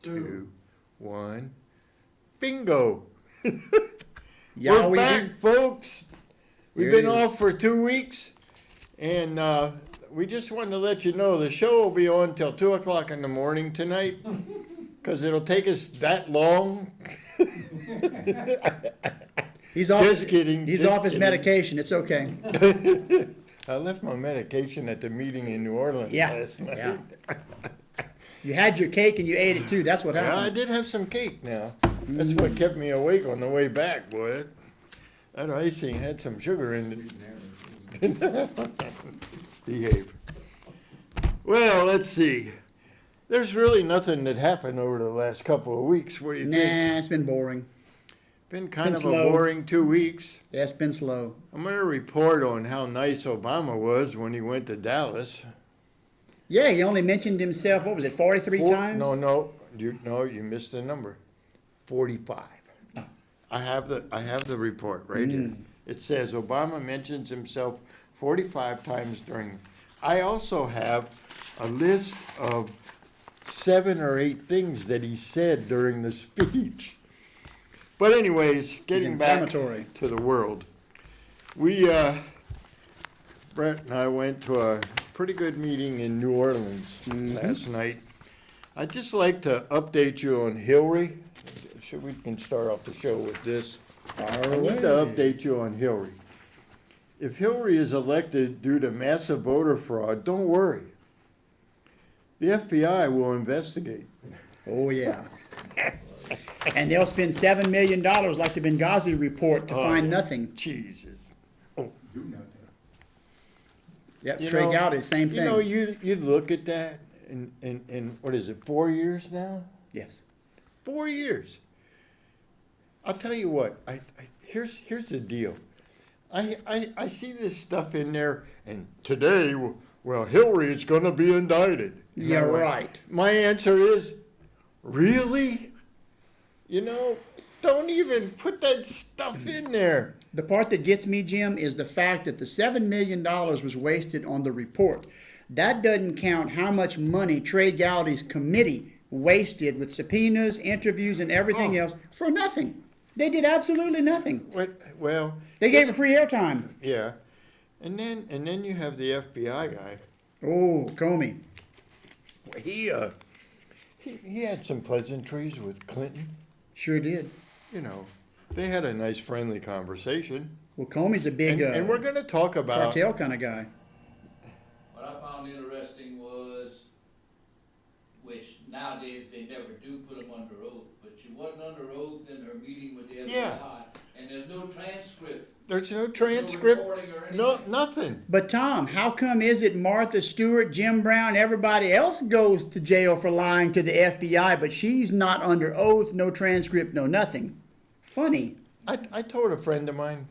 2, 1. Bingo. Yeah, We're back, folks. We've Here been it is. off for 2 weeks, and we just wanted to let you know the show will be on till 2 o'clock in the morning tonight, because it'll take us that long. He's off. Just kidding. He's just off his kidding. medication. It's okay. I left my medication at the meeting in New Orleans Yeah, last night. yeah. You had your cake and you ate it too. That's what Yeah, I happened. did have some cake now. That's what kept me awake on the way back, boy. That icing had some sugar in it. Behave. Well, let's see. There's really nothing that happened over the last couple of weeks. What do you think? Nah, it's been boring. Been kind been of slow. a boring 2 weeks. Yeah, it's been slow. I'm going to report on how nice Obama was when he went to Dallas. Yeah, he only mentioned himself, what was it, 43 times? No, you missed the number. 45. I have the report right here. It says Obama mentions himself 45 times during. I also have a list of 7 or 8 things that he said during the speech. But anyways, getting back inflammatory. to the world. We, Brett and I went to a pretty good meeting in New Orleans last night. I'd just like to update you on Hillary. We can start off the show with this. I need to update you on Hillary. If Hillary is elected due to massive voter fraud, don't worry. The FBI will investigate. Oh, yeah. And they'll spend $7 million like the Benghazi report to find nothing. Jesus. Yep, You Trey know- Gowdy, same thing. You know, you look at that, and what is it, 4 years now? Yes. 4 years. I'll tell you what, here's the deal. I see this stuff in there, and today, well, Hillary is going to be indicted. And Yeah, I'm like, right. My answer is, really? You know, don't even put that stuff in there. The part that gets me, Jim, is the fact that the $7 million was wasted on the report. That doesn't count how much money Trey Gowdy's committee wasted with subpoenas, interviews, and everything else for nothing. They did absolutely nothing. Well, They gave her free airtime. yeah. And then you have the FBI guy. Oh, Comey. He had some pleasantries with Clinton. Sure did. You know, they had a nice friendly conversation. Well, Comey's a big And we're going to talk about cartel kind of guy. What I found interesting was, which nowadays they never do put them under oath, but she wasn't under oath in her meeting with the FBI, Yeah. and there's no transcript. there's no No transcript, recording or anything. no nothing. But Tom, how come is it Martha Stewart, Jim Brown, everybody else goes to jail for lying to the FBI, but she's not under oath, no transcript, no nothing? Funny. I told a friend of mine,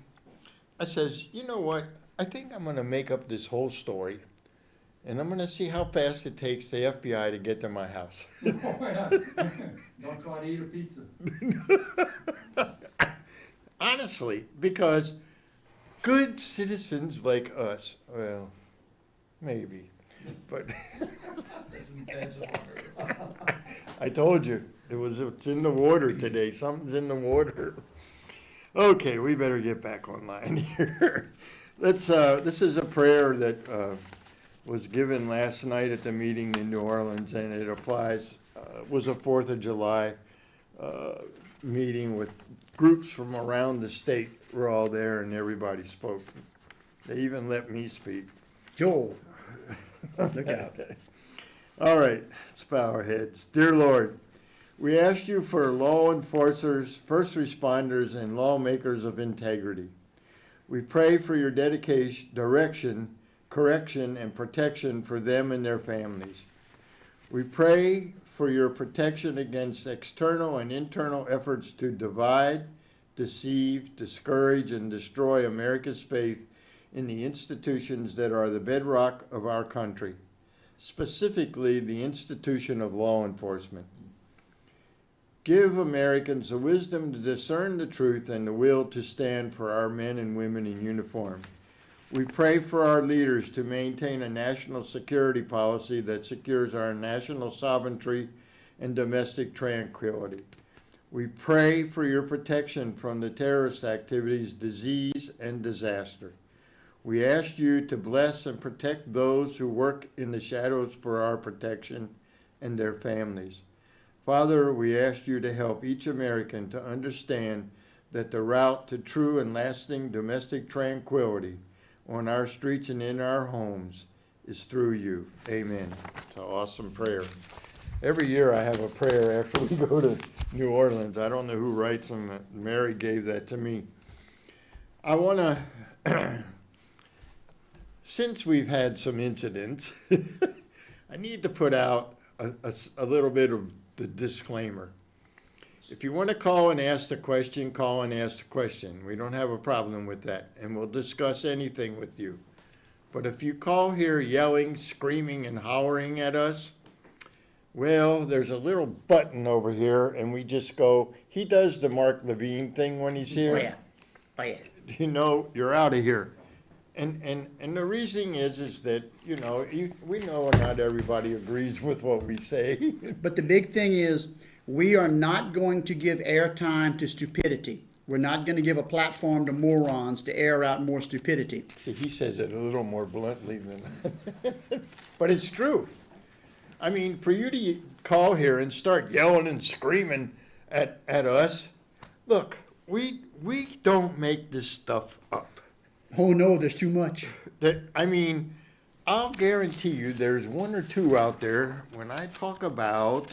I says, you know what? I think I'm going to make up this whole story, and I'm going to see how fast it takes the FBI to get to my house. Don't try to eat a pizza. Honestly, because good citizens like us, well, maybe, but I told you, it's in the water today. Something's in the water. Okay, we better get back online here. This is a prayer that was given last night at the meeting in New Orleans, and it applies, was a 4th of July meeting with groups from around the state. Were all there, and everybody spoke. They even let me speak. Joel. Look out. All right, let's bow our heads. Dear Lord, we ask you for law enforcers, first responders, and lawmakers of integrity. We pray for your dedication, direction, correction, and protection for them and their families. We pray for your protection against external and internal efforts to divide, deceive, discourage, and destroy America's faith in the institutions that are the bedrock of our country, specifically the institution of law enforcement. Give Americans the wisdom to discern the truth and the will to stand for our men and women in uniform. We pray for our leaders to maintain a national security policy that secures our national sovereignty and domestic tranquility. We pray for your protection from the terrorist activities, disease, and disaster. We ask you to bless and protect those who work in the shadows for our protection and their families. Father, we ask you to help each American to understand that the route to true and lasting domestic tranquility on our streets and in our homes is through you. Amen. It's an awesome prayer. Every year I have a prayer after we go to New Orleans. I don't know who writes them. Mary gave that to me. I want to, since we've had some incidents, I need to put out a little bit of the disclaimer. If you want to call and ask a question, call and ask a question. We don't have a problem with that, and we'll discuss anything with you. But if you call here yelling, screaming, and hollering at us, well, there's a little button over here, and we just go, he does the Mark Levine thing when he's here. Oh, yeah. Oh, yeah. You know, you're out of here. And the reason is that, you know, we know not everybody agrees with what we say. But the big thing is, we are not going to give airtime to stupidity. We're not going to give a platform to morons to air out more stupidity. See, he says it a little more bluntly than, but it's true. I mean, for you to call here and start yelling and screaming at us, look, we don't make this stuff up. Oh no, there's too much. I mean, I'll guarantee you there's one or two out there when I talk about,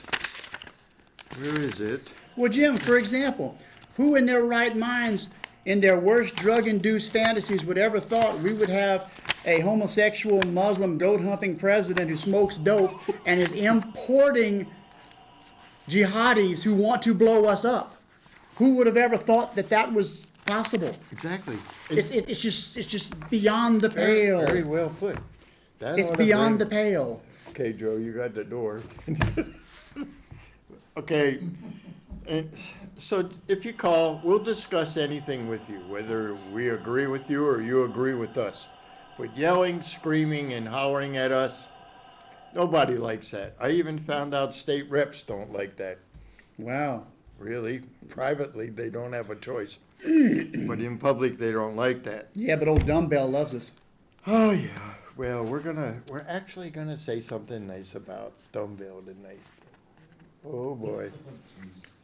where is it? Well, Jim, for example, who in their right minds, in their worst drug-induced fantasies, would ever thought we would have a homosexual Muslim goat-humping president who smokes dope and is importing jihadis who want to blow us up? Who would have ever thought that that was possible? Exactly. It's just beyond the pale. Very well put. That It's ought to beyond the bring- pale. Okay, Joe, you got the door. Okay, and so if you call, we'll discuss anything with you, whether we agree with you or you agree with us. But yelling, screaming, and hollering at us, nobody likes that. I even found out state reps don't like that. Wow. Really, privately, they don't have a choice. But in public, they don't like that. Yeah, but old Dumbbell loves us. Oh, yeah. Well, we're actually gonna say something nice about Dumbbell tonight. Oh, boy.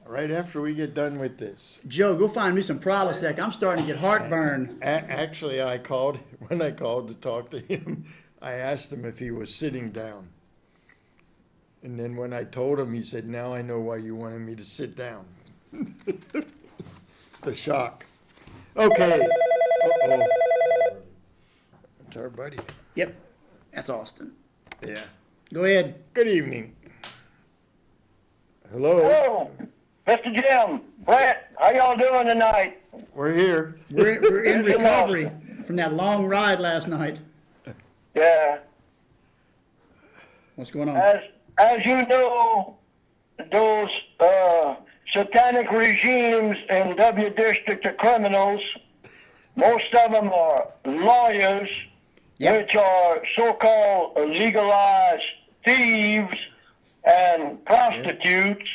Right after we get done with this. Joe, go find me some Prilosec. I'm starting to get heartburn. Actually, when I called to talk to him, I asked him if he was sitting down. And then when I told him, he said, now I know why you wanted me to sit down. The shock. Okay. Uh-oh. It's our buddy. Yep, that's Austin. Yeah. Go ahead. Good evening. Hello. Hello, Mr. Jim, Brett, how y'all doing tonight? We're here. We're in recovery from that long ride last night. Yeah, What's going on? as you know, those satanic regimes in W District are criminals. Most of them are lawyers, Yep. which are so-called legalized thieves and prostitutes.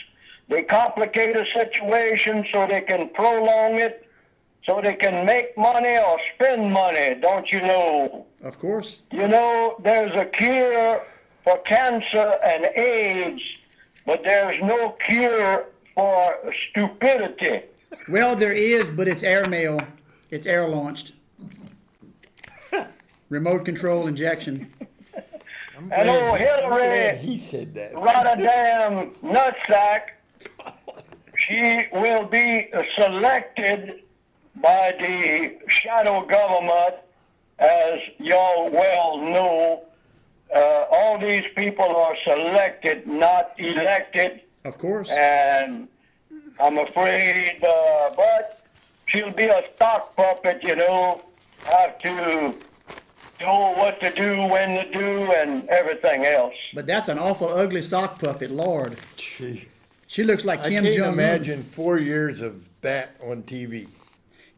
They complicate a situation so they can prolong it, so they can make money or spend money, don't you know? Of course. You know, there's a cure for cancer and AIDS, but there's no cure for stupidity. Well, there is, but it's airmail. It's air launched. Remote control injection. I'm And glad- old I'm Hillary- glad he said that. Rotterdam nutsack, she will be selected by the shadow government, as y'all well know. All these people are selected, not elected, Of course. and I'm afraid, but she'll be a stock puppet, you know, have to know what to do, when to do, and everything else. But that's an awful ugly sock puppet, Lord. Gee, She looks like I Kim can't Jong-un. imagine 4 years of that on TV.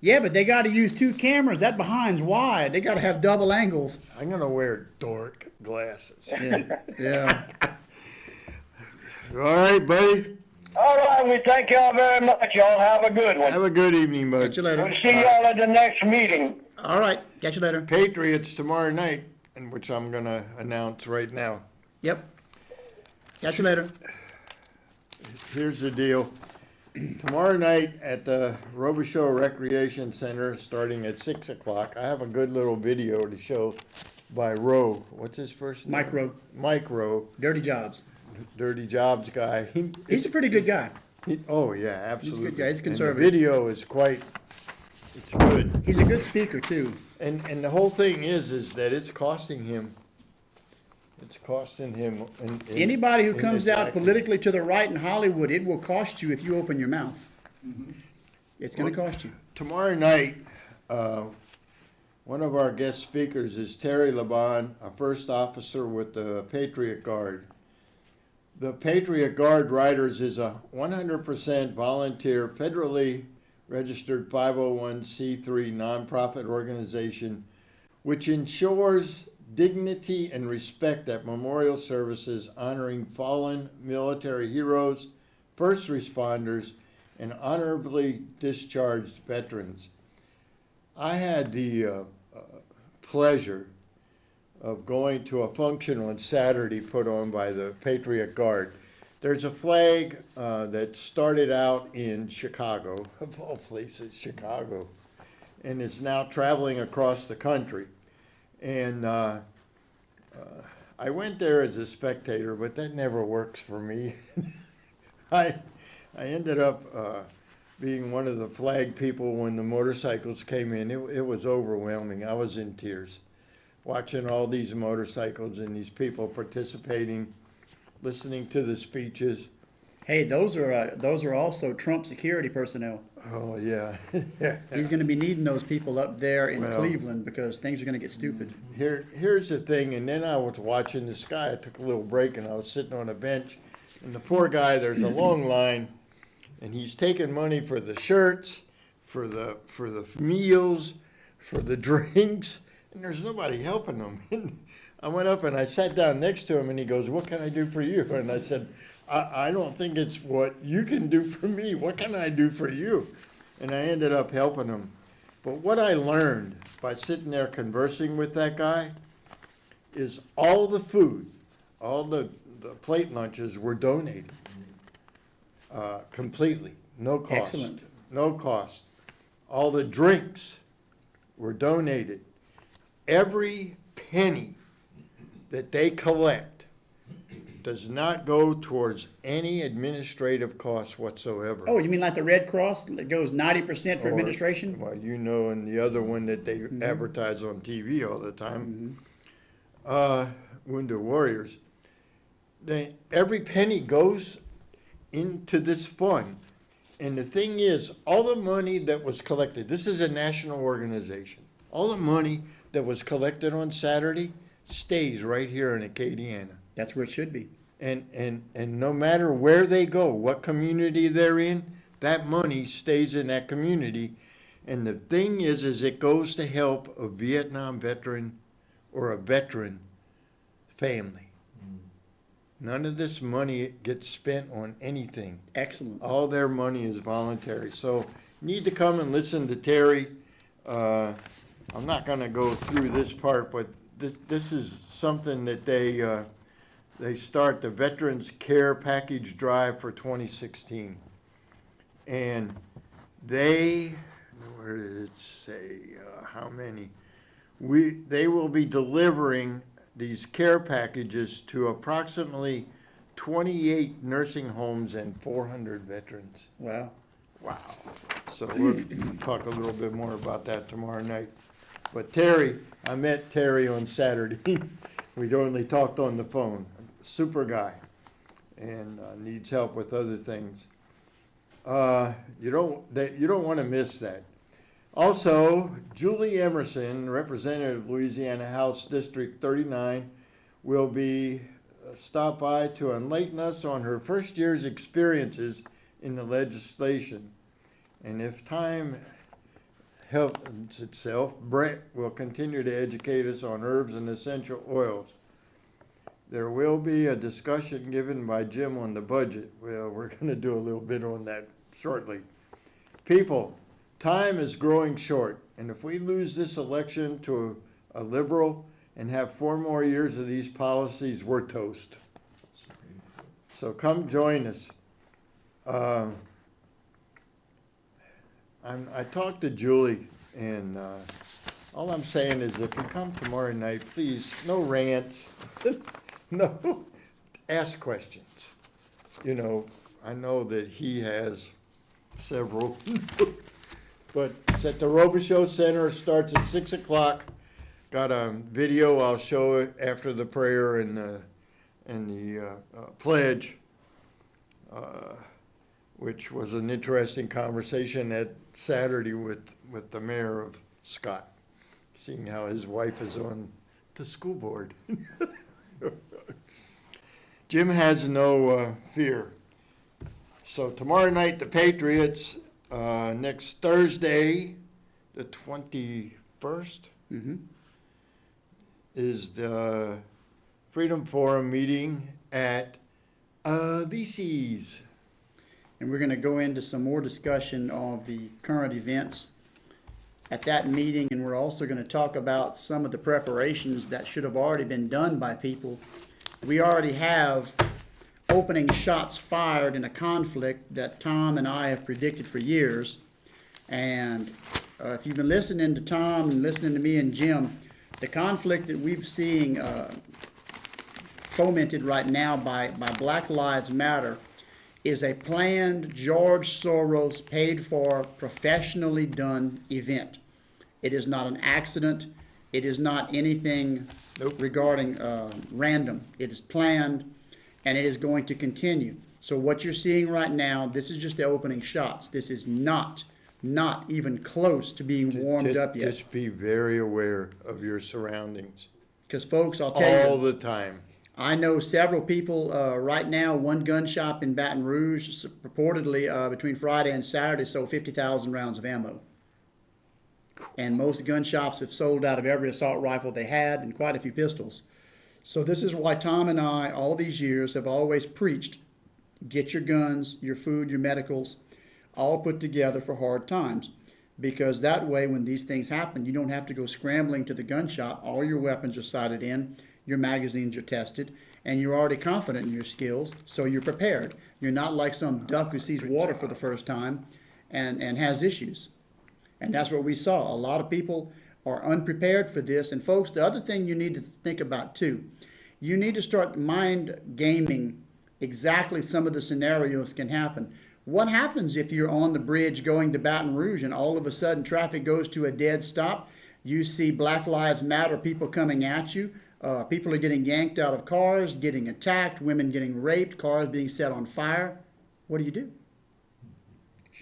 Yeah, but they got to use two cameras. That behind's wide. They got to have double angles. I'm gonna wear dark glasses. Yeah. Yeah. All right, buddy. All right, we thank y'all very much. Y'all have a good one. Have a good evening, bud. Catch you later. We'll see y'all at the next meeting. All right, catch you later. Patriots tomorrow night, in which I'm gonna announce right now. Yep. Catch you later. Here's the deal. Tomorrow night at the Robichaux Recreation Center, starting at 6 o'clock, I have a good little video to show by Rowe. What's his first name? Mike Rowe. Mike Rowe, Dirty Jobs. Dirty Jobs guy. He's a pretty good guy. Oh, yeah, absolutely. guy. He's a And conservative. the video is it's good. He's a good speaker too. And the whole thing is that it's costing him. It's costing him. Anybody who in comes this out acting. politically to the right in Hollywood, it will cost you if you open your mouth. It's going to cost you. Tomorrow night, one of our guest speakers is Terry Laban, a first officer with the Patriot Guard. The Patriot Guard Riders is a 100% volunteer, federally registered 501c3 nonprofit organization which ensures dignity and respect at memorial services honoring fallen military heroes, first responders, and honorably discharged veterans. I had the pleasure of going to a function on Saturday put on by the Patriot Guard. There's a flag that started out in Chicago, of all places, Chicago, and is now traveling across the country. And I went there as a spectator, but that never works for me. I ended up being one of the flag people when the motorcycles came in. It was overwhelming. I was in tears watching all these motorcycles and these people participating, listening to the speeches. Hey, those are also Trump security personnel. Oh, yeah. He's going to be needing those people up there in Well- Cleveland because things are going to get stupid. Here's the thing, and then I was watching this guy. I took a little break and I was sitting on a bench, and the poor guy, there's a long line, and he's taking money for the shirts, for the meals, for the drinks, and there's nobody helping him. And I went up and I sat down next to him, and he goes, "What can I do for you?" And I said, I don't think it's what you can do for me. What can I do for you? And I ended up helping him. But what I learned by sitting there conversing with that guy is all the food, all the plate lunches were donated completely, no cost. Excellent. No cost. All the drinks were donated. Every penny that they collect does not go towards any administrative costs whatsoever. Oh, you mean like the Red Cross that goes 90% for Or- administration? Well, you know, and the other one that they advertise on TV all the time, Wounded Warriors. Every penny goes into this fund. And the thing is, all the money that was collected, this is a national organization, all the money that was collected on Saturday stays right here in Acadiana. That's where it should be. And no matter where they go, what community they're in, that money stays in that community. And the thing is it goes to help a Vietnam veteran or a veteran family. None of this money gets spent on anything. Excellent. All their money is voluntary. So you need to come and listen to Terry. I'm not gonna go through this part, but this is something that they start the Veterans Care Package Drive for 2016. And where did it say, how many? They will be delivering these care packages to approximately 28 nursing homes and 400 veterans. Wow. Wow. So we'll talk a little bit more about that tomorrow night. But Terry, I met Terry on Saturday. We only talked on the phone. Super guy, and needs help with other things. You don't want to miss that. Also, Julie Emerson, representative of Louisiana House District 39, will be stop by to enlighten us on her first year's experiences in the legislation. And if time helps itself, Brett will continue to educate us on herbs and essential oils. There will be a discussion given by Jim on the budget. Well, we're gonna do a little bit on that shortly. People, time is growing short, and if we lose this election to a liberal and have 4 more years of these policies, we're toast. So come join us. I talked to Julie, and all I'm saying is if you come tomorrow night, please, no rants, no, ask questions. You know, I know that he has several, but it's at the Robichaux Center. It starts at 6 o'clock. Got a video I'll show it after the prayer and the pledge, which was an interesting conversation at Saturday with the mayor of Scott, seeing how his wife is on the school board. Jim has no fear. So tomorrow night, the Patriots, next Thursday, the 21st, is the Freedom Forum meeting at Lisi's. And we're going to go into some more discussion of the current events at that meeting, and we're also going to talk about some of the preparations that should have already been done by people. We already have opening shots fired in a conflict that Tom and I have predicted for years. And if you've been listening to Tom and listening to me and Jim, the conflict that we've seen fomented right now by Black Lives Matter is a planned, George Soros paid for, professionally done event. It is not an accident. It is not anything regarding random. It is planned, and it is going to continue. So what you're seeing right now, this is just the opening shots. This is not even close to being warmed up yet. Just be very aware of your surroundings. Because folks, I'll tell you, All the time. I know several people right now, one gun shop in Baton Rouge, purportedly between Friday and Saturday, sold 50,000 rounds of ammo. And most gun shops have sold out of every assault rifle they had and quite a few pistols. So this is why Tom and I, all these years, have always preached, get your guns, your food, your medicals, all put together for hard times. Because that way, when these things happen, you don't have to go scrambling to the gun shop. All your weapons are sighted in. Your magazines are tested, and you're already confident in your skills, so you're prepared. You're not like some duck who sees water for the first time and has issues. And that's what we saw. A lot of people are unprepared for this. And folks, the other thing you need to think about too, you need to start mind gaming exactly some of the scenarios can happen. What happens if you're on the bridge going to Baton Rouge and all of a sudden traffic goes to a dead stop? You see Black Lives Matter people coming at you. People are getting yanked out of cars, getting attacked, women getting raped, cars being set on fire. What do?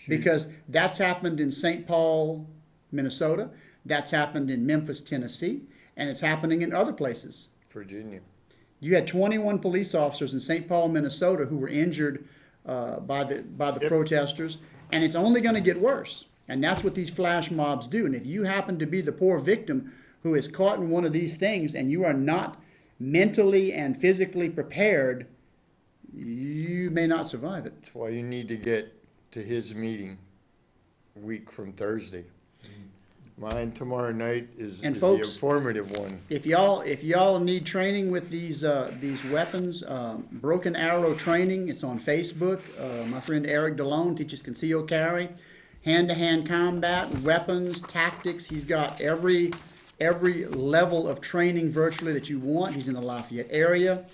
Because that's happened in St. Paul, Minnesota. That's happened in Memphis, Tennessee. And it's happening in other places. Virginia. You had 21 police officers in St. Paul, Minnesota who were injured by the protesters. And it's only going to get worse. And that's what these flash mobs do. And if you happen to be the poor victim who is caught in one of these things and you are not mentally and physically prepared, you may not survive it. That's why you need to get to his meeting a week from Thursday. Mine tomorrow night is the folks, informative one. If y'all need training with these weapons, Broken Arrow Training, it's on Facebook. My friend Eric DeLone teaches concealed carry, hand-to-hand combat, weapons, tactics. He's got every level of training virtually that you want. He's in the Lafayette area.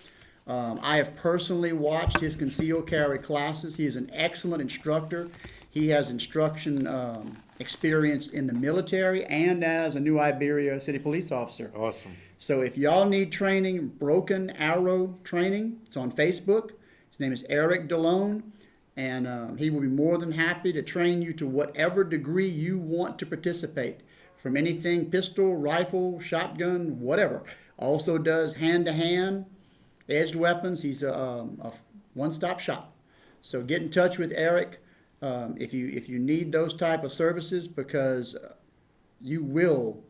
I have personally watched his concealed carry classes. He is an excellent instructor. He has instruction experience in the military and as a New Iberia City Police officer. Awesome. So if y'all need training, Broken Arrow Training, it's on Facebook. His name is Eric DeLone, and he will be more than happy to train you to whatever degree you want to participate, from anything pistol, rifle, shotgun, whatever. Also does hand-to-hand, edged weapons. He's a one-stop shop. So get in touch with Eric if you need those type of services, because you will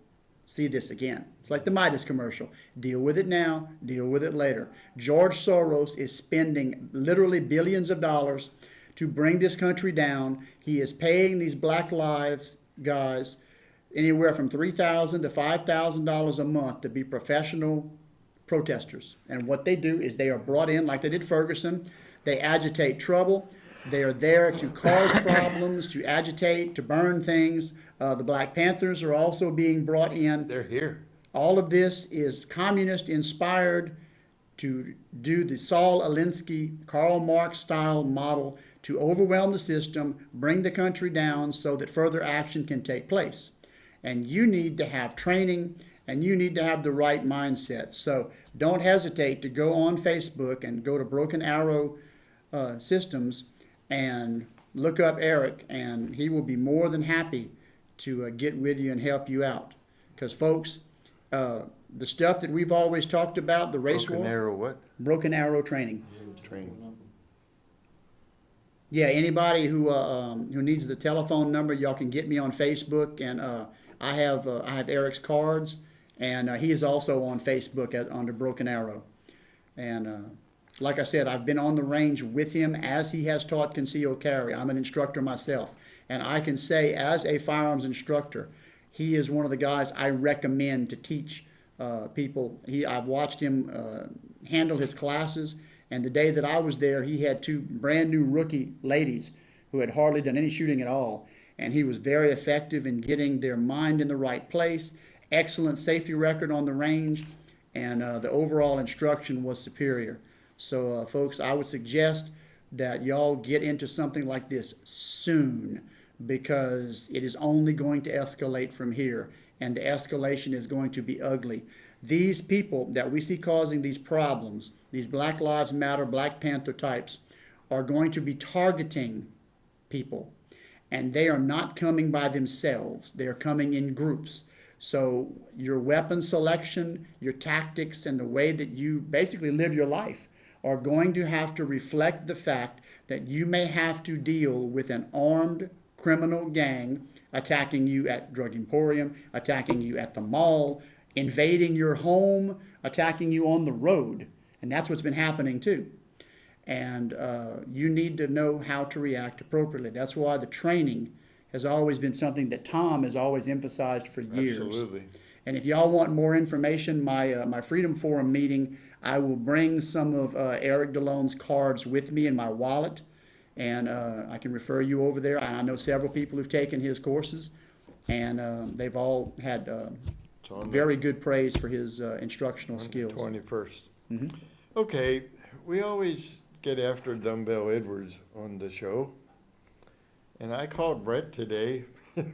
see this again. It's like the Midas commercial. Deal with it now, deal with it later. George Soros is spending literally billions of dollars to bring this country down. He is paying these Black Lives guys anywhere from $3,000 to $5,000 a month to be professional protesters. And what they do is they are brought in like they did Ferguson. They agitate trouble. They are there to cause problems, to agitate, to burn things. The Black Panthers are also being brought in. They're here. All of this is communist inspired to do the Saul Alinsky, Karl Marx style model to overwhelm the system, bring the country down so that further action can take place. And you need to have training and you need to have the right mindset. So don't hesitate to go on Facebook and go to Broken Arrow Systems and look up Eric, and he will be more than happy to get with you and help you out. Because folks, the stuff that we've always talked about, the race Broken war, Arrow what? Broken Arrow training. Training. Yeah, anybody who needs the telephone number, y'all can get me on Facebook, and I have Eric's cards, and he is also on Facebook under Broken Arrow. And like I said, I've been on the range with him as he has taught concealed carry. I'm an instructor myself, and I can say as a firearms instructor, he is one of the guys I recommend to teach people. I've watched him handle his classes, and the day that I was there, he had 2 brand new rookie ladies who had hardly done any shooting at all, and he was very effective in getting their mind in the right place, excellent safety record on the range, and the overall instruction was superior. So folks, I would suggest that y'all get into something like this soon, because it is only going to escalate from here, and the escalation is going to be ugly. These people that we see causing these problems, these Black Lives Matter, Black Panther types, are going to be targeting people, and they are not coming by themselves. They are coming in groups. So your weapon selection, your tactics, and the way that you basically live your life are going to have to reflect the fact that you may have to deal with an armed criminal gang attacking you at Drug Emporium, attacking you at the mall, invading your home, attacking you on the road. And that's what's been happening too. And you need to know how to react appropriately. That's why the training has always been something that Tom has always emphasized for years. Absolutely. And if y'all want more information, my Freedom Forum meeting, I will bring some of Eric DeLone's cards with me in my wallet, and I can refer you over there. I know several people who've taken his courses, and they've all had very good praise for his instructional skills. 21st. Mm-hmm. Okay, we always get after Dumbbell Edwards on the show. And I called Brett today, and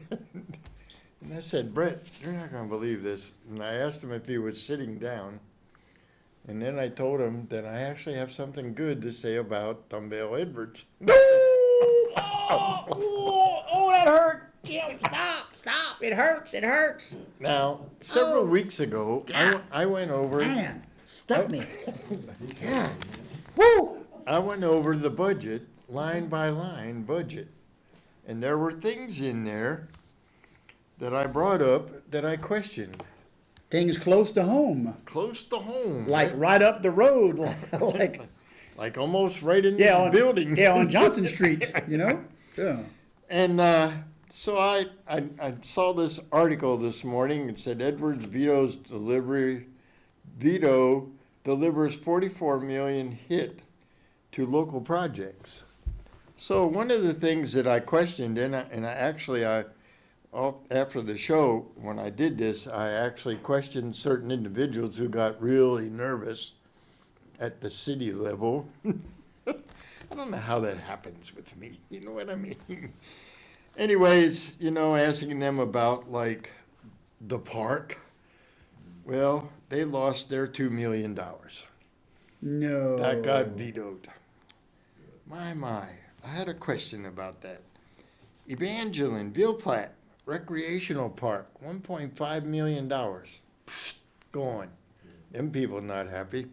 I said, Brett, you're not going to believe this. And I asked him if he was sitting down. And then I told him that I actually have something good to say about Dumbbell Edwards. Oh, that hurt. Jim, stop. It hurts. Now, several weeks ago, I went over. Man, stuck me. God. Woo! I went over the budget, line by line budget. And there were things in there that I brought up that I questioned. Things close to home. Close to home. Like right up the road. Like almost right in this building. Yeah, on Johnson Street, you know? Yeah. And so I saw this article this morning. It said Edwards veto delivers 44 million hit to local projects. So one of the things that I questioned, after the show, when I did this, I actually questioned certain individuals who got really nervous at the city level. I don't know how that happens with me. You know what I mean? Anyways, asking them about, like, the park. Well, they lost their $2 million. No. That got vetoed. My. I had a question about that. Evangeline, Ville Platte, recreational park, $1.5 million. Pfft, gone. Them people not happy.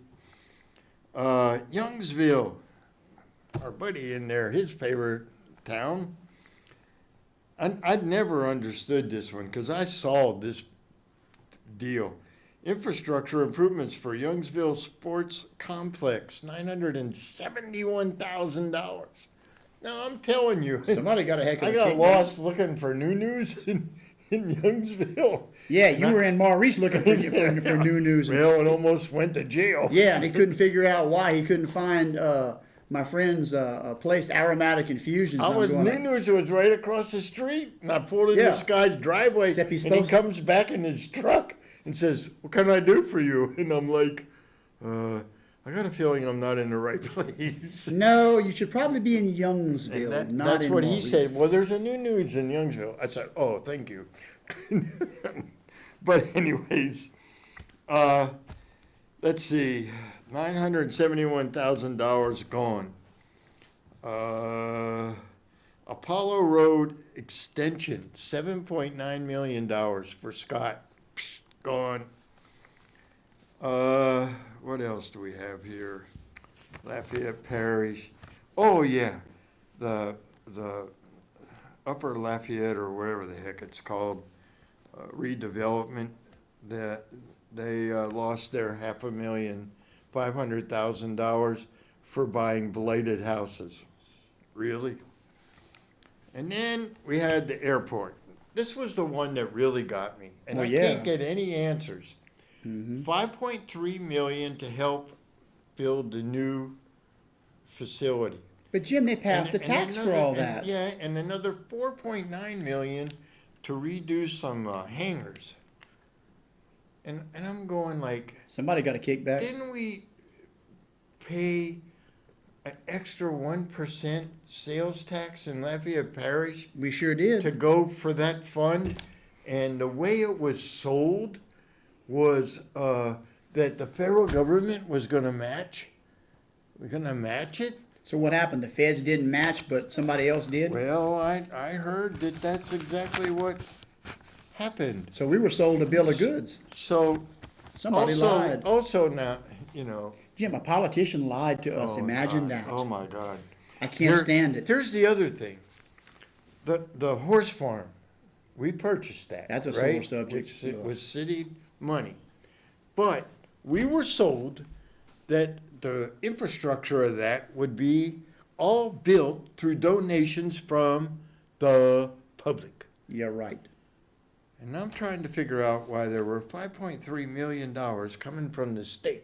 Youngsville, our buddy in there, his favorite town. I'd never understood this one because I saw this deal. Infrastructure improvements for Youngsville Sports Complex, $971,000. Now, I'm telling you, Somebody got a heck of I a got kickback. lost looking for new news in Youngsville. Yeah, you were in Maurice looking for new news. Well, it almost went to jail. Yeah, and he couldn't figure out why he couldn't find my friend's place, Aromatic Infusions. I I'm was going new like, news was right across the street, and I pulled in Yeah. this guy's driveway, Except he's and he supposed- comes back in his truck and says, "What can I do for you?" And I'm like, I got a feeling I'm not in the right place. No, you should probably be in Youngsville, And not that's in what Maurice. he said. Well, there's a new news in Youngsville. I said, "Oh, thank you." But anyways, let's see, $971,000 gone. Apollo Road extension, $7.9 million for Scott, gone. What else do we have here? Lafayette Parish. Oh yeah, the Upper Lafayette or whatever the heck it's called, redevelopment. That they lost their $500,000 for buying blighted houses. Really? And then we had the airport. This was the one that really got me, and Well, I yeah. can't get any answers. $5.3 million to help build the new facility. But Jim, they passed a And tax for another- all and- that. Yeah, and another $4.9 million to redo some hangars. And I'm going like, Somebody got a kickback. didn't we pay an extra 1% sales tax in Lafayette Parish We sure did. to go for that fund? And the way it was sold was that the federal government was gonna match. We're gonna match it? So what happened? The feds didn't match, but somebody else did? Well, I heard that that's exactly what happened. So we were sold a bill of goods. So Somebody lied. Also now, you know. Jim, a politician lied to us. oh, Imagine God, that. Oh my God. I can't stand it. Here's the other thing. The horse farm, we purchased that. That's a right? sore subject. With city money. But we were sold that the infrastructure of that would be all built through donations from the public. You're right. And I'm trying to figure out why there were $5.3 million coming from the state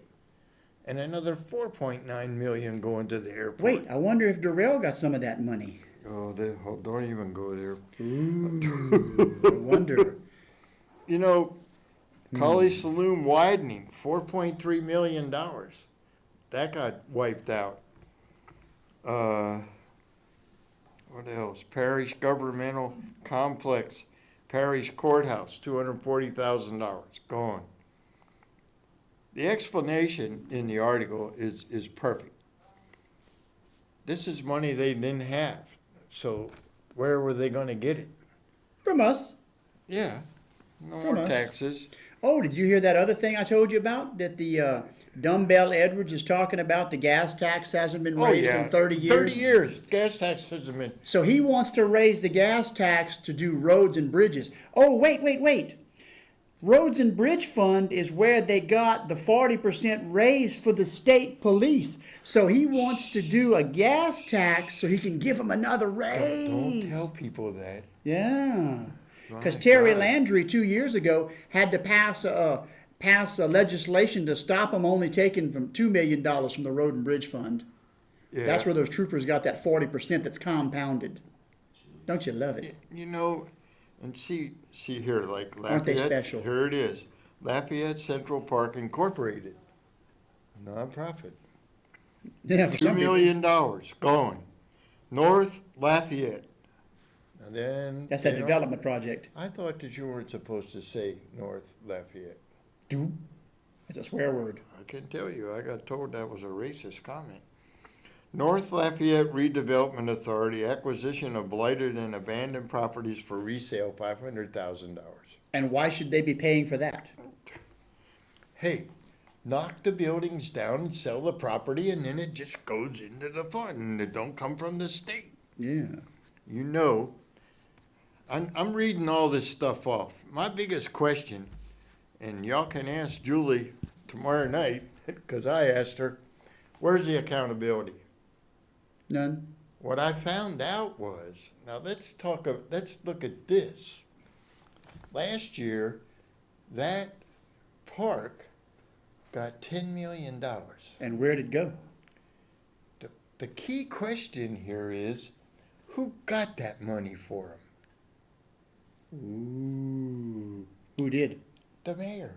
and another $4.9 million going to the airport. Wait, I wonder if Darrell got some of that money. Oh, don't even go there. Ooh, I wonder. You know, College Saloon widening, $4.3 million. That got wiped out. What else? Parish Governmental Complex, Parish Courthouse, $240,000, gone. The explanation in the article is perfect. This is money they didn't have, so where were they gonna get it? From us. Yeah, no From more us. taxes. Oh, did you hear that other thing I told you about? That the Dumbbell Edwards is talking about the gas tax hasn't been Oh, raised yeah. in 30 years. 30 years, gas tax hasn't been. So he wants to raise the gas tax to do roads and bridges. Oh, wait. Roads and Bridge Fund is where they got the 40% raise for the state police. So he wants to do a gas tax so he can give them another raise. Don't tell people that. Yeah. Because My Terry God. Landry 2 years ago had to pass a legislation to stop them only taking from $2 million from the Road and Bridge Fund. Yeah. That's where those troopers got that 40% that's compounded. Don't you love it? You know, and see here, like Lafayette. Aren't they special? Here it is. Lafayette Central Park Incorporated, nonprofit. Yeah, for $2 some people. million gone. North Lafayette. And then. That's that you know, development project. I thought that you weren't supposed to say North Lafayette. That's a swear word. I can tell you, I got told that was a racist comment. North Lafayette Redevelopment Authority, acquisition of blighted and abandoned properties for resale, $500,000. And why should they be paying for that? Hey, knock the buildings down and sell the property, and then it just goes into the fund, and it don't come from the state. Yeah. You know, I'm reading all this stuff off. My biggest question, and y'all can ask Julie tomorrow night, because I asked her, where's the accountability? None. What I found out was, now let's look at this. Last year, that park got $10 million. And where'd it go? The key question here is, who got that money for them? Ooh. Who did? The mayor.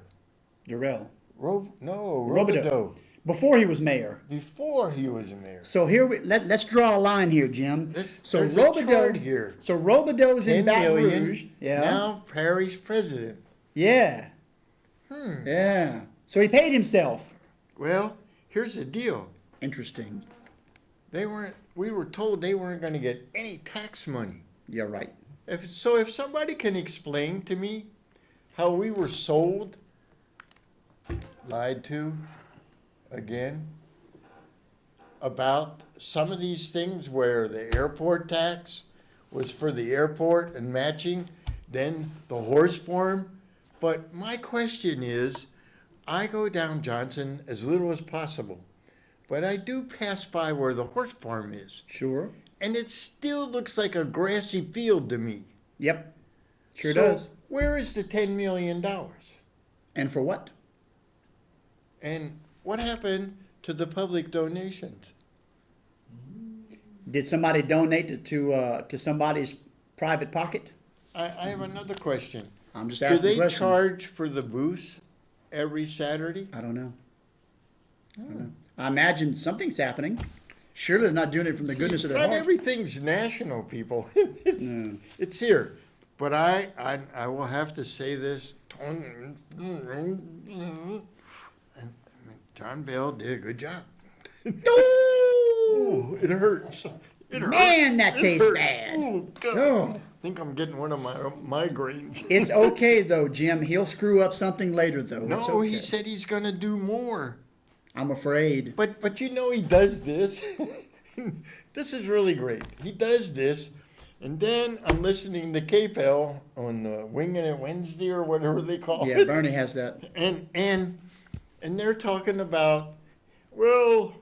Darrell. Robideau. Before he was mayor. Before he was a mayor. So here let's draw a line here, Jim. So There's a chart here. So Robideau's in 10 Baton million, Rouge. Yeah. now parish president. Yeah. Yeah. So he paid himself. Well, here's the deal. Interesting. We were told they weren't going to get any tax money. You're right. If somebody can explain to me how we were sold, lied to, again, about some of these things where the airport tax was for the airport and matching, then the horse farm. But my question is, I go down Johnson as little as possible, but I do pass by where the horse farm is, Sure. and it still looks like a grassy field to me. Yep. Sure So does. where is the $10 million? And for what? And what happened to the public donations? Did somebody donate to somebody's private pocket? I have another question. I'm just Do asking they questions. charge for the booths every Saturday? I don't know. I imagine something's happening. Surely they're not doing it from the goodness of their Not heart. everything's national, people. No. It's here. But I will have to say this. John Bell did a good job. Ooh, it hurts. It hurts. Man, that It tastes hurts. bad. Ooh, God. Oh. I think I'm getting one of my migraines. It's okay though, Jim. He'll screw up something later though. It's No, okay. he said he's gonna do more. I'm afraid. But you know he does this. This is really great. He does this, and then I'm listening to KPEL on Winging It Wednesday or whatever they call Yeah, it. Bernie has that. And they're talking about, well,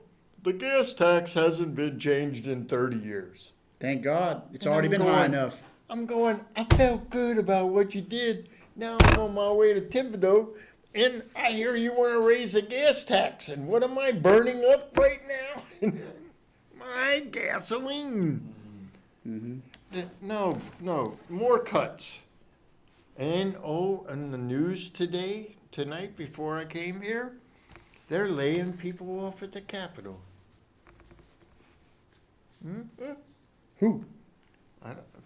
the gas tax hasn't been changed in 30 years. Thank God. It's And already I'm been high going- enough. I'm going, I felt good about what you did. Now I'm on my way to Thibodeau, and I hear you want to raise the gas tax. And what am I burning up right now? My gasoline. No, more cuts. And in the news tonight before I came here, they're laying people off at the Capitol. Who?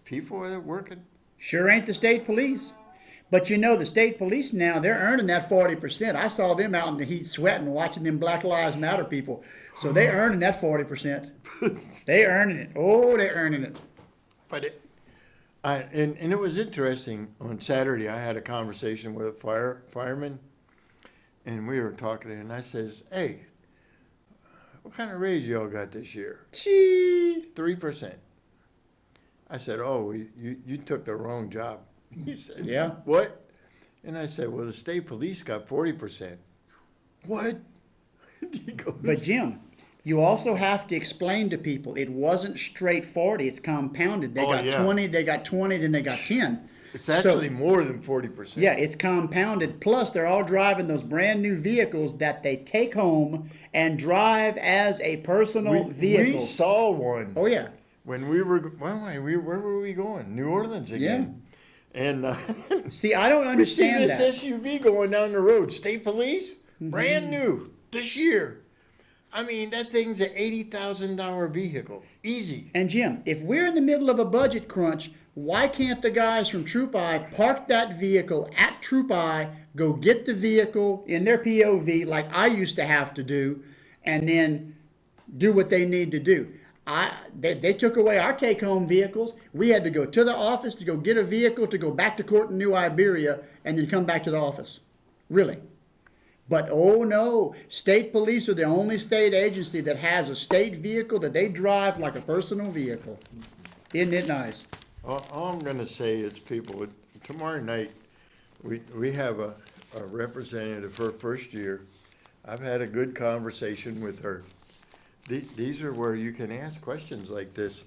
People that work at, Sure ain't the state police. But you know, the state police now, they're earning that 40%. I saw them out in the heat sweating, watching them Black Lives Matter people. So they're earning that 40%. They're earning it. Oh, they're earning it. but and it was interesting. On Saturday, I had a conversation with a fireman, and we were talking, and I says, "Hey, what kind of raise y'all got this year?" Gee. 3%. I said, "Oh, you took the wrong job." He said, Yeah. "What?" And I said, "Well, the state police got 40%." What? He goes, But Jim, you also have to explain to people it wasn't straight 40, it's compounded. They Oh, got yeah. 20, they got 20, then they got 10. it's actually more than 40%. Yeah, it's compounded. Plus, they're all driving those brand new vehicles that they take home and drive as a personal vehicle. We saw one. Oh yeah, When we were, where were we going? New Orleans again. And see, I don't we see understand this that. SUV going down the road, state police, brand new, this year. I mean, that thing's an $80,000 vehicle, easy. And Jim, if we're in the middle of a budget crunch, why can't the guys from Troop I park that vehicle at Troop I, go get the vehicle in their POV like I used to have to do, and then do what they need to do? They took away our take-home vehicles. We had to go to the office to go get a vehicle to go back to court in New Iberia and then come back to the office. Really. But oh no, state police are the only state agency that has a state vehicle that they drive like a personal vehicle. Isn't it nice? All I'm gonna say is, people, tomorrow night, we have a representative her first year. I've had a good conversation with her. These are where you can ask questions like this.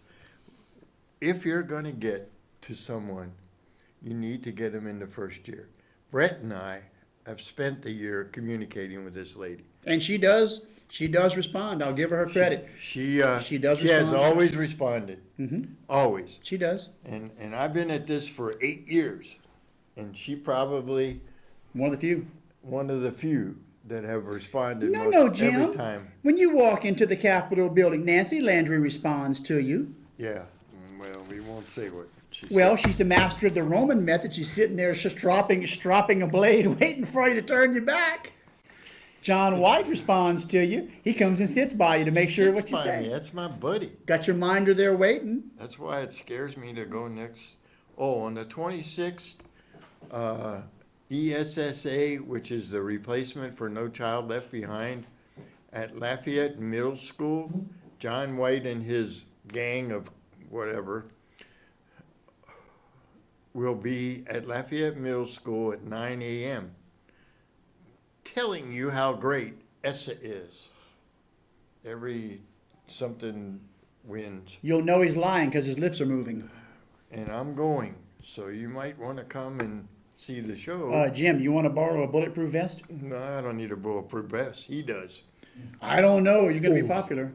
If you're gonna get to someone, you need to get them in the first year. Brett and I have spent the year communicating with this lady. And she does respond. I'll give her her credit. She She does She has respond. always responded, always. She does. And I've been at this for 8 years, and she probably One of the few. one of the few that have responded No, most no, Jim. every time. When you walk into the Capitol building, Nancy Landry responds to you. Yeah, well, we won't say what she Well, said. she's the master of the Roman method. She's sitting there stropping a blade, waiting for you to turn your back. John White responds to you. He comes and sits by you to make sure what you Sits by me. say. That's my buddy. Got your minder there waiting. That's why it scares me to go next. Oh, on the 26th, ESSA, which is the replacement for No Child Left Behind, at Lafayette Middle School, John White and his gang of whatever will be at Lafayette Middle School at 9 a.m. telling you how great ESSA is. Every something wins. You'll know he's lying because his lips are moving. And I'm going, so you might want to come and see the show. Jim, you want to borrow a bulletproof vest? No, I don't need a bulletproof vest. He does. I don't know. You're going to be popular.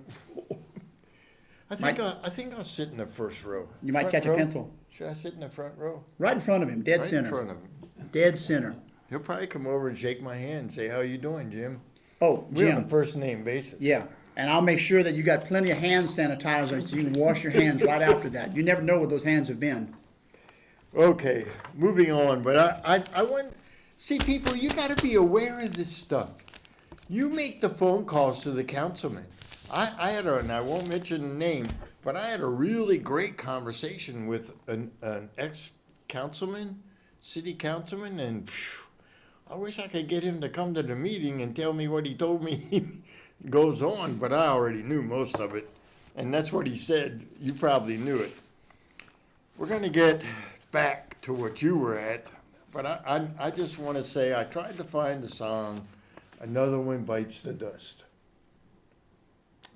I think I'll sit in the first row. You might Front catch a row? pencil. Should I sit in the front row? Right in front of him, dead Right center. in front of him. Dead center. He'll probably come over and shake my hand and say, "How you doing, Jim?" Oh, We're on Jim. a first name basis. Yeah. And I'll make sure that you got plenty of hand sanitizer so you can wash your hands right after that. You never know where those hands have been. Okay, moving on, but I want, see, people, you gotta be aware of this stuff. You make the phone calls to the councilman. I had and I won't mention the name, but I had a really great conversation with an ex-councilman, city councilman, and phew, I wish I could get him to come to the meeting and tell me what he told me goes on, but I already knew most of it. And that's what he said. You probably knew it. We're gonna get back to what you were at, but I just want to say I tried to find the song "Another One Bites the Dust."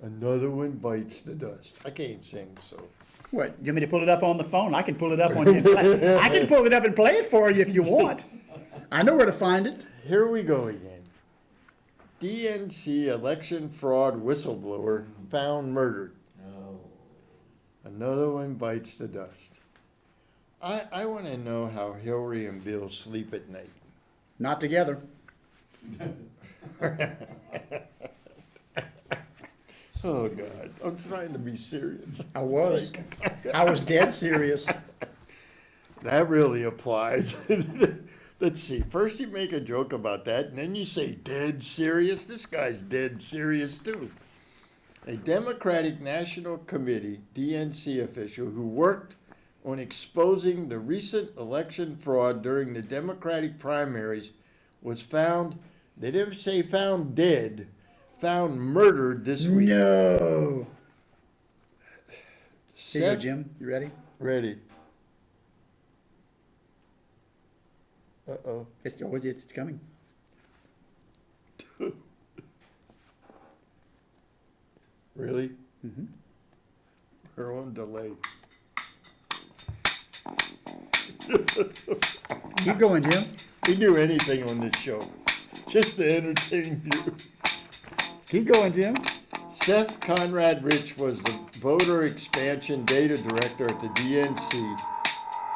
Another one bites the dust. I can't sing, so. What, you want me to pull it up on the phone? I can pull it up on you. I can pull it up and play it for you if you want. I know where to find it. Here we go again. DNC election fraud whistleblower found murdered. No. Another one bites the dust. I want to know how Hillary and Bill sleep at night. Not together. Oh, God. I'm trying to be serious. I was. It's I was dead serious. That really applies. Let's see. First you make a joke about that, and then you say dead serious. This guy's dead serious, too. A Democratic National Committee, DNC official who worked on exposing the recent election fraud during the Democratic primaries was found, they didn't say found dead, found murdered this week. No. Here you go, Seth, Jim. You ready? ready. Uh-oh. It's coming. Really? Mm-hmm. We're on delay. Keep going, Jim. We do anything on this show, just to entertain you. Keep going, Jim. Seth Conrad Rich was the voter expansion data director at the DNC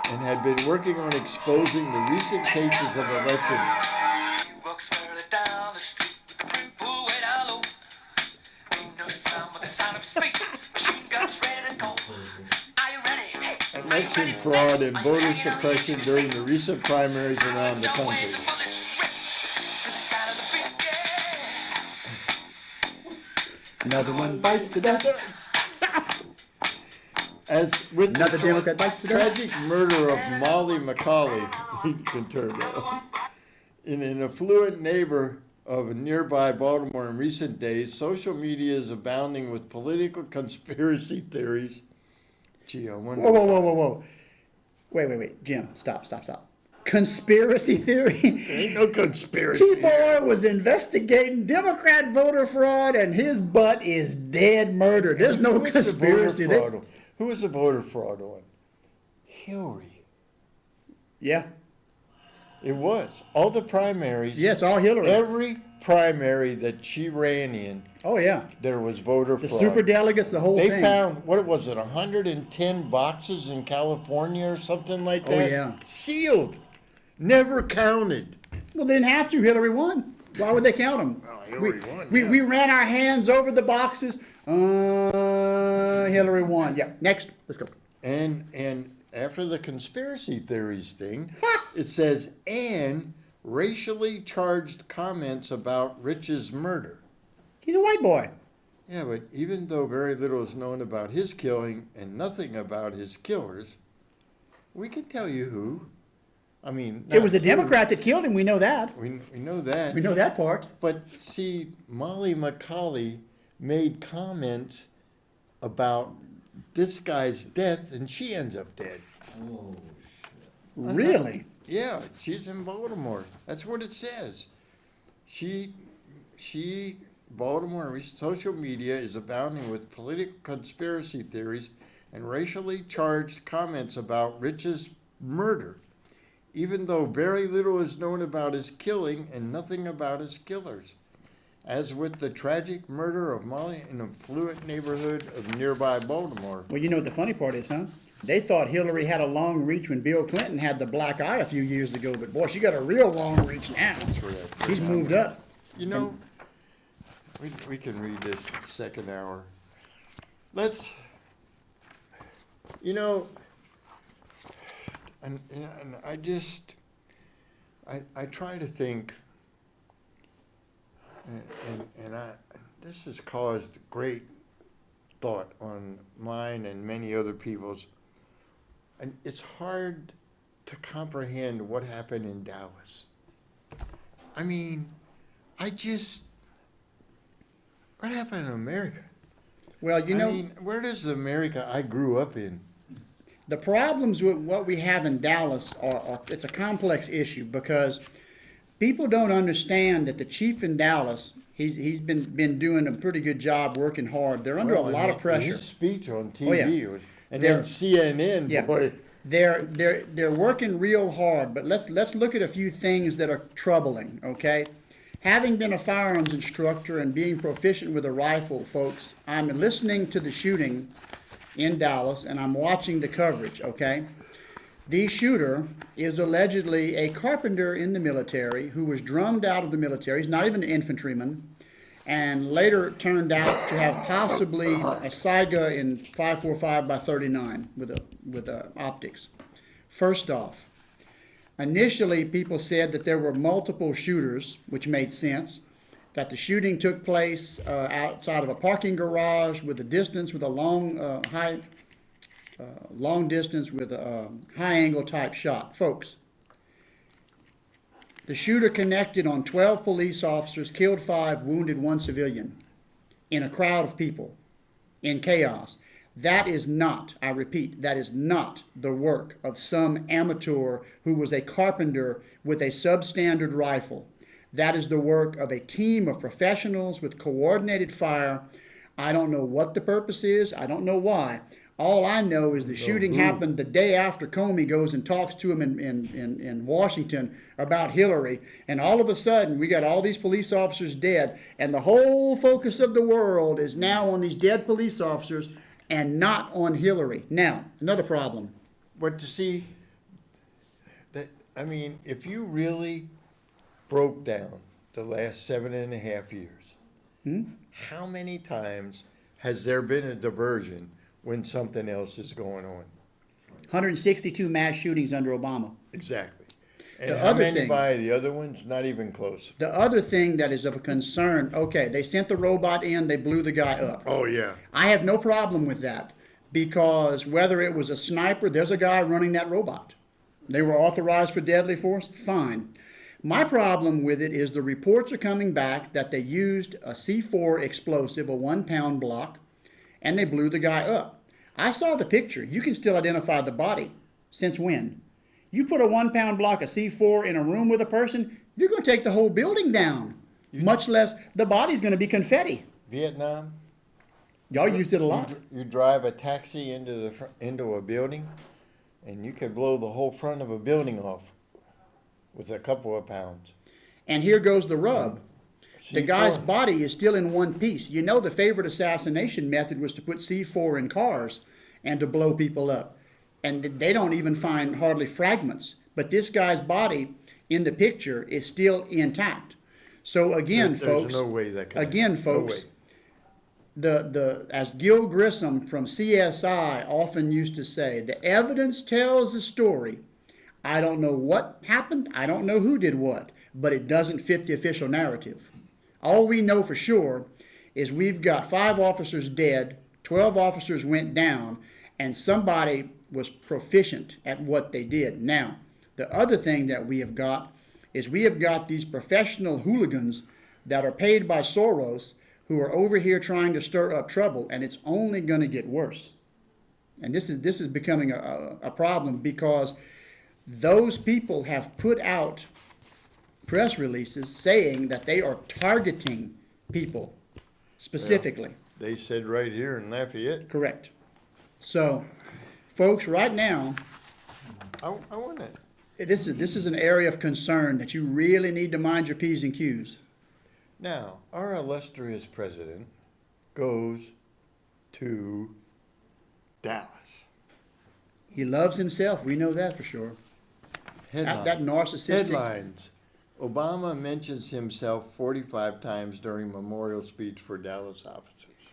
and had been working on exposing the recent cases of election. He walks further down the street with the people way down low. Ain't no sound but the sound of speed. Machine guns ready to go. Are you ready? Hey, are you Election ready? fraud and voter Are you ready? suppression during the recent primaries around the No way, country. the bullets rip through the side of the beat, yeah. Another one bites the dust. As with Another the Democrat bites the dust. tragic murder of Molly McCauley, you can turn that off, in an affluent neighbor of nearby Baltimore in recent days, social media is abounding with political conspiracy theories. Gee, I wonder. Whoa. Wait, Jim, stop. Conspiracy theory. Ain't no conspiracy. T-Boy was investigating Democrat voter fraud, and his butt is dead murdered. There's no Who was the voter conspiracy there. fraud on? Who was the voter fraud on? Hillary. Yeah. It was. All the primaries. Yeah, it's all Hillary. Every primary that she ran in, Oh, yeah. there was voter The fraud. superdelegates, the whole They thing. found, what was it, 110 boxes in California or something like Oh, that? yeah. Sealed. Never counted. Well, they didn't have to. Hillary won. Why would they count them? Well, Hillary won, we, yeah. we ran our hands over the boxes. Hillary won. Yeah. Next. Let's go. And after the conspiracy theories thing, it says, and racially charged comments about Rich's murder. He's a white boy. Yeah, but even though very little is known about his killing and nothing about his killers, we can tell you who. I mean, It was a not who. Democrat that killed him. We know that. We know that. We know that part. But see, Molly McCauley made comments about this guy's death, and she ends up dead. Oh, Really? Yeah, she's in Baltimore. That's what it says. Baltimore social media is abounding with political conspiracy theories and racially charged comments about Rich's murder, even though very little is known about his killing and nothing about his killers. As with the tragic murder of Molly in a affluent neighborhood of nearby Baltimore. Well, you know what the funny part is, huh? They thought Hillary had a long reach when Bill Clinton had the black eye a few years ago, but boy, she got a real long reach now. She's moved up. You know, we can read this second hour. Let's, you know, and I just, I try to think, and this has caused great thought on mine and many other people's. And it's hard to comprehend what happened in Dallas. I mean, what happened in America? Well, you know, I mean, where does the America I grew up in? the problems with what we have in Dallas are it's a complex issue because people don't understand that the chief in Dallas, he's been doing a pretty good job working hard. They're under a lot of pressure. His speech on TV Oh, yeah. was, and then CNN, Yeah. boy, They're working real hard, but let's look at a few things that are troubling, okay? Having been a firearms instructor and being proficient with a rifle, folks, I'm listening to the shooting in Dallas and I'm watching the coverage, okay? The shooter is allegedly a carpenter in the military who was drummed out of the military. He's not even an infantryman, and later turned out to have possibly a Saiga in 5.45 by 39 with optics. First off, initially people said that there were multiple shooters, which made sense. That the shooting took place outside of a parking garage with a long distance with a high angle type shot. Folks, the shooter connected on 12 police officers, killed 5, wounded 1 civilian in a crowd of people, in chaos. That is not, I repeat, that is not the work of some amateur who was a carpenter with a substandard rifle. That is the work of a team of professionals with coordinated fire. I don't know what the purpose is. I don't know why. All I know is the shooting happened the day after Comey goes and talks to him in Washington about Hillary. And all of a sudden, we got all these police officers dead. And the whole focus of the world is now on these dead police officers and not on Hillary. Now, another problem. but to see that, I mean, if you really broke down the last 7.5 years, how many times has there been a diversion when something else is going on? 162 mass shootings under Obama. Exactly. And The how other many thing- by the other ones? Not even close. The other thing that is of a concern, okay, they sent the robot in, they blew the guy up. Oh, yeah. I have no problem with that because whether it was a sniper, there's a guy running that robot. They were authorized for deadly force, fine. My problem with it is the reports are coming back that they used a C4 explosive, a 1-pound block, and they blew the guy up. I saw the picture. You can still identify the body. Since when? You put a 1-pound block of C4 in a room with a person, you're going to take the whole building down. Much less the body's going to be confetti. Vietnam, Y'all used it a lot. you drive a taxi into a building, and you could blow the whole front of a building off with a couple of pounds. And here goes the rub. The C4. guy's body is still in one piece. You know the favorite assassination method was to put C4 in cars and to blow people up. And they don't even find hardly fragments. But this guy's body in the picture is still intact. So again, There's folks, no way that can again, happen. No folks, way. as Gil Grissom from CSI often used to say, the evidence tells the story. I don't know what happened. I don't know who did what, but it doesn't fit the official narrative. All we know for sure is we've got 5 officers dead, 12 officers went down, and somebody was proficient at what they did. Now, the other thing that we have got is we have got these professional hooligans that are paid by Soros who are over here trying to stir up trouble, and it's only going to get worse. And this is becoming a problem because those people have put out press releases saying that they are targeting people specifically. They said right here in Lafayette. Correct. So, folks, right now, I want it. this is an area of concern that you really need to mind your P's and Q's. Now, our illustrious president goes to Dallas. He loves himself. We know that for sure. That narcissistic. Headlines. Obama mentions himself 45 times during memorial speech for Dallas officers.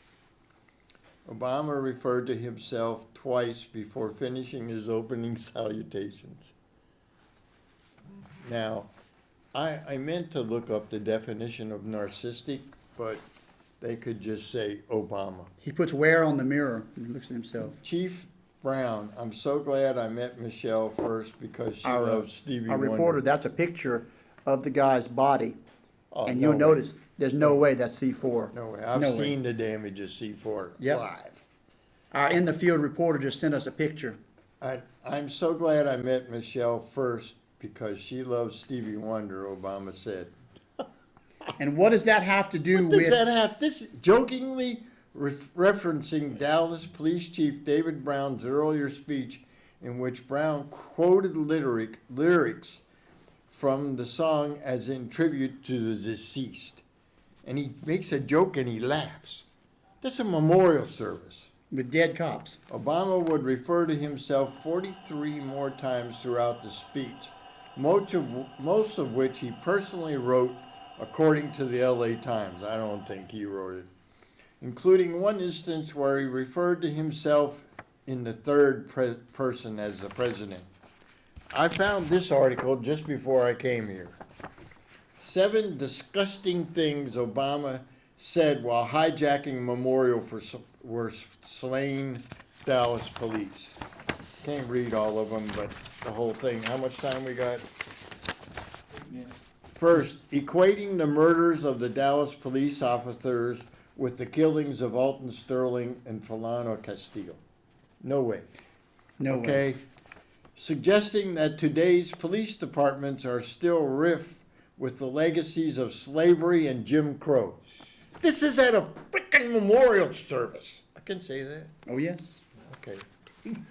Obama referred to himself twice before finishing his opening salutations. Now, I meant to look up the definition of narcissistic, but they could just say Obama. He puts wear on the mirror and looks at himself. Chief Brown, I'm so glad I met Michelle first because she loves Stevie Our Wonder. reporter, that's a picture of the guy's body. Oh, And no you'll way. notice, there's no way that's C4. No way. I've No way. seen the damage of C4 Yep. live. Our in-the-field reporter just sent us a picture. I'm so glad I met Michelle first because she loves Stevie Wonder, Obama said. And what does that have to do What does with... that have? This jokingly referencing Dallas Police Chief David Brown's earlier speech in which Brown quoted lyrics from the song as in tribute to the deceased. And he makes a joke and he laughs. This is a memorial service. with dead cops? Obama would refer to himself 43 more times throughout the speech, most of which he personally wrote according to the LA Times. I don't think he wrote it. Including one instance where he referred to himself in the third person as the president. I found this article just before I came here. 7 disgusting things Obama said while hijacking memorial for slain Dallas police. Can't read all of them, but the whole thing. How much time we got? First, equating the murders of the Dallas police officers with the killings of Alton Sterling and Philando Castile. No way. No way. Okay? Suggesting that today's police departments are still rife with the legacies of slavery and Jim Crow. This is at a freaking memorial service. I can say that. Oh, yes. Okay.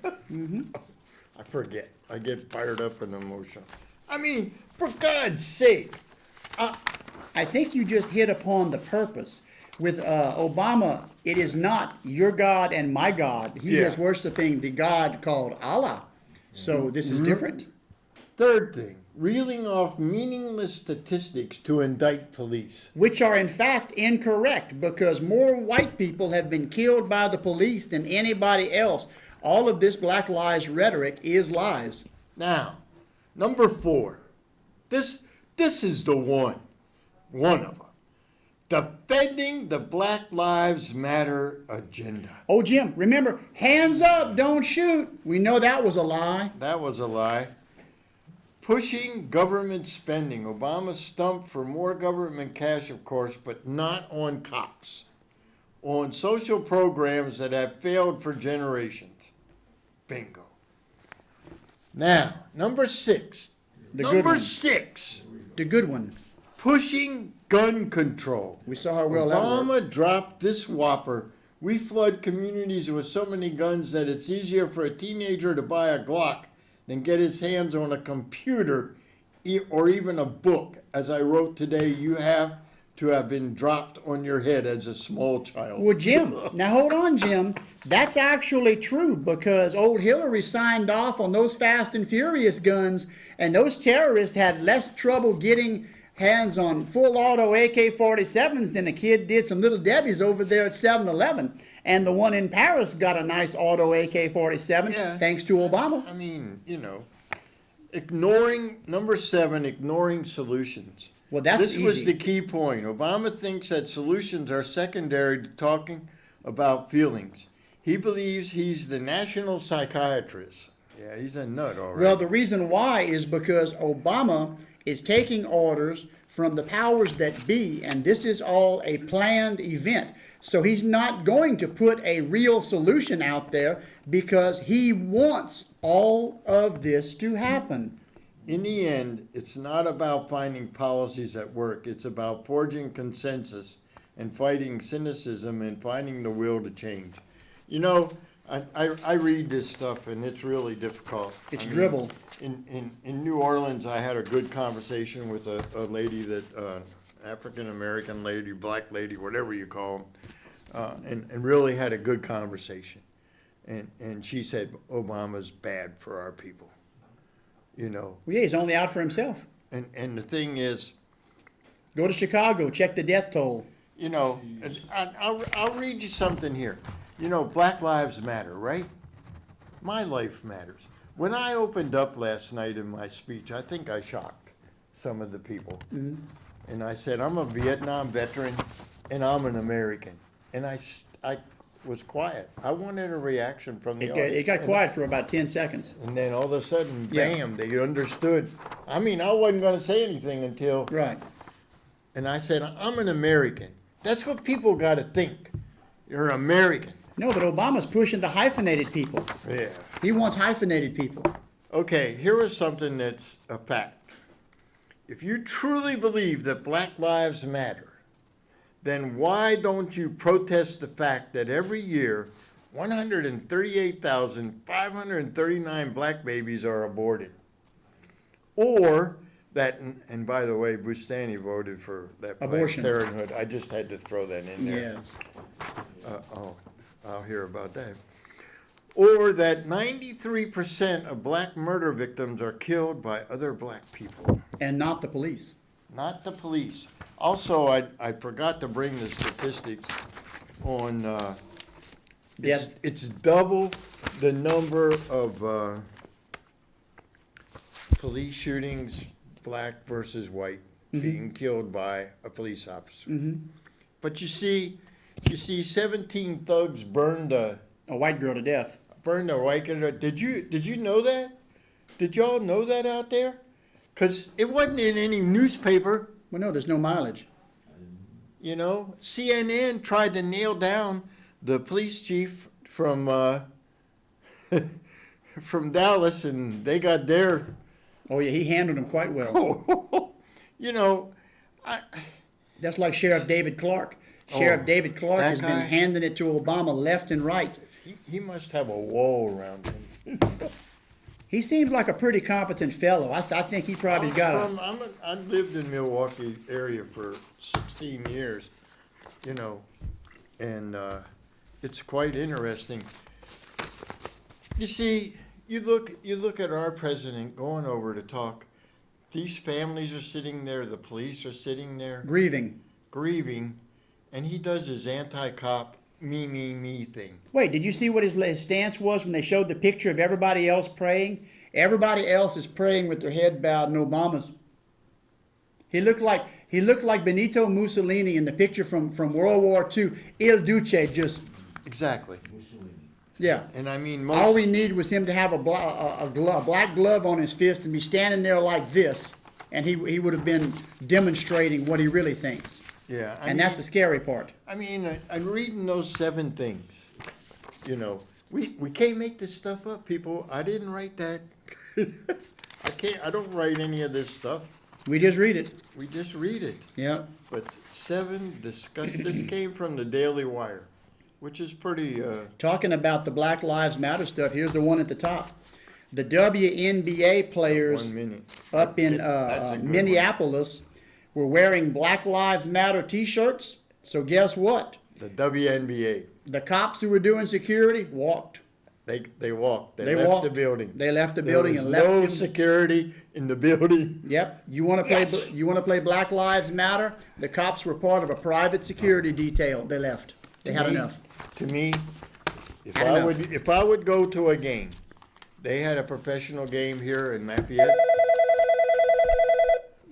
I forget. I get fired up and emotional. I mean, for God's sake. I think you just hit upon the purpose. With Obama, it is not your God and my God. He Yeah. is worshiping the God called Allah. So this is different. Third thing, reeling off meaningless statistics to indict police. Which are in fact incorrect because more white people have been killed by the police than anybody else. All of this Black Lives rhetoric is lies. Now, number 4. This is the one of them. Defending the Black Lives Matter agenda. Oh, Jim, remember, hands up, don't shoot. We know that was a lie. That was a lie. Pushing government spending. Obama stumped for more government cash, of course, but not on cops. On social programs that have failed for generations. Bingo. Now, number 6. The good Number one. 6. The good one. Pushing gun control. We saw how well that worked. Obama dropped this whopper. We flood communities with so many guns that it's easier for a teenager to buy a Glock than get his hands on a computer or even a book. As I wrote today, you have to have been dropped on your head as a small child. Well, Jim, now hold on, Jim. That's actually true because old Hillary signed off on those Fast and Furious guns, and those terrorists had less trouble getting hands on full auto AK-47s than a kid did some Little Debbie's over there at 7-Eleven. And the one in Paris got a nice auto AK-47 Yeah. thanks to Obama. I mean, ignoring, number 7, ignoring solutions. Well, that's This was easy. the key point. Obama thinks that solutions are secondary to talking about feelings. He believes he's the national psychiatrist. Yeah, he's a nut, all right. Well, the reason why is because Obama is taking orders from the powers that be, and this is all a planned event. So he's not going to put a real solution out there because he wants all of this to happen. In the end, it's not about finding policies that work. It's about forging consensus and fighting cynicism and finding the will to change. I read this stuff and it's really difficult. It's I mean, dribble. In New Orleans, I had a good conversation with a lady that, African-American lady, black lady, whatever you call them, and really had a good conversation. And she said, Obama's bad for our people. Well, yeah, he's only out for himself. And the thing is, Go to Chicago, check the death toll. I'll read you something here. Black Lives Matter, right? My life matters. When I opened up last night in my speech, I think I shocked some of the people. Mm-hmm. And I said, I'm a Vietnam veteran and I'm an American. And I was quiet. I wanted a reaction from the audience. It got quiet for about 10 seconds. And then all of a sudden, Yeah. bam, they understood. I mean, I wasn't going to say anything until, Right. and I said, I'm an American. That's what people got to think. You're American. No, but Obama's pushing the hyphenated people. Yeah. He wants hyphenated people. Okay, here is something that's a fact. If you truly believe that Black Lives Matter, then why don't you protest the fact that every year 138,539 black babies are aborted? Or that, and by the way, Bustani voted for that Planned Abortion. Parenthood. I just had to throw that in there. Yeah. I'll hear about that. Or that 93% of black murder victims are killed by other black people, And not the police. not the police. Also, I forgot to bring the statistics on, Yes. it's double the number of police shootings, black versus white, being killed by a police officer. But you see 17 thugs burned a A white girl to death. white girl. Did you know that? Did y'all know that out there? Because it wasn't in any newspaper. Well, no, there's no mileage. CNN tried to nail down the police chief from from Dallas, and they got their. Oh, yeah, he handled them quite well. That's like Sheriff David Clark. Sheriff David Clark that has guy? been handing it to Obama left and right. He must have a wall around him. He seems like a pretty competent fellow. I think he probably got a. I lived in Milwaukee area for 16 years, and it's quite interesting. You see, you look at our president going over to talk. These families are sitting there. The police are sitting there Grieving. grieving, and he does his anti-cop me thing. Wait, did you see what his stance was when they showed the picture of everybody else praying? Everybody else is praying with their head bowed, and Obama's. He looked like Benito Mussolini in the picture from World War II. Il Duce, just Exactly. yeah. And I mean, All we needed was him to have a black glove on his fist and be standing there like this, and he would have been demonstrating what he really thinks. yeah. And that's the scary part. I mean, I'm reading those 7 things. We can't make this stuff up, people. I didn't write that. I don't write any of this stuff. We just read it. We just read it. Yeah. But this came from the Daily Wire, which is pretty, Talking about the Black Lives Matter stuff, here's the one at the top. The WNBA players 1 minute. up in That's a good one. Minneapolis were wearing Black Lives Matter t-shirts. So guess what? The WNBA. The cops who were doing security walked. They walked. They They left walked. the building. They left the There building was and left no them. security in the building. Yep. You want to play? Yes. You want to play Black Lives Matter? The cops were part of a private security detail. They left. They had To me- enough. To me, Had enough. if I would go to a game, they had a professional game here in Lafayette.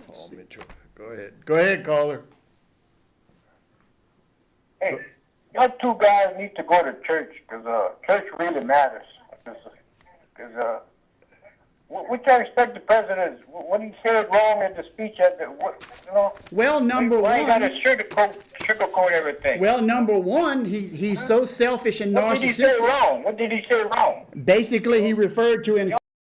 Oh, Mitchell, go ahead. Go ahead, caller. Hey, you two guys need to go to church because church really matters. Because what you expect the president? What he said wrong in the speech at the Well, number why you gotta one. sugarcoat everything? Well, number one, he's so selfish and What did he say narcissistic. wrong? What did he say wrong? Basically, he referred to himself.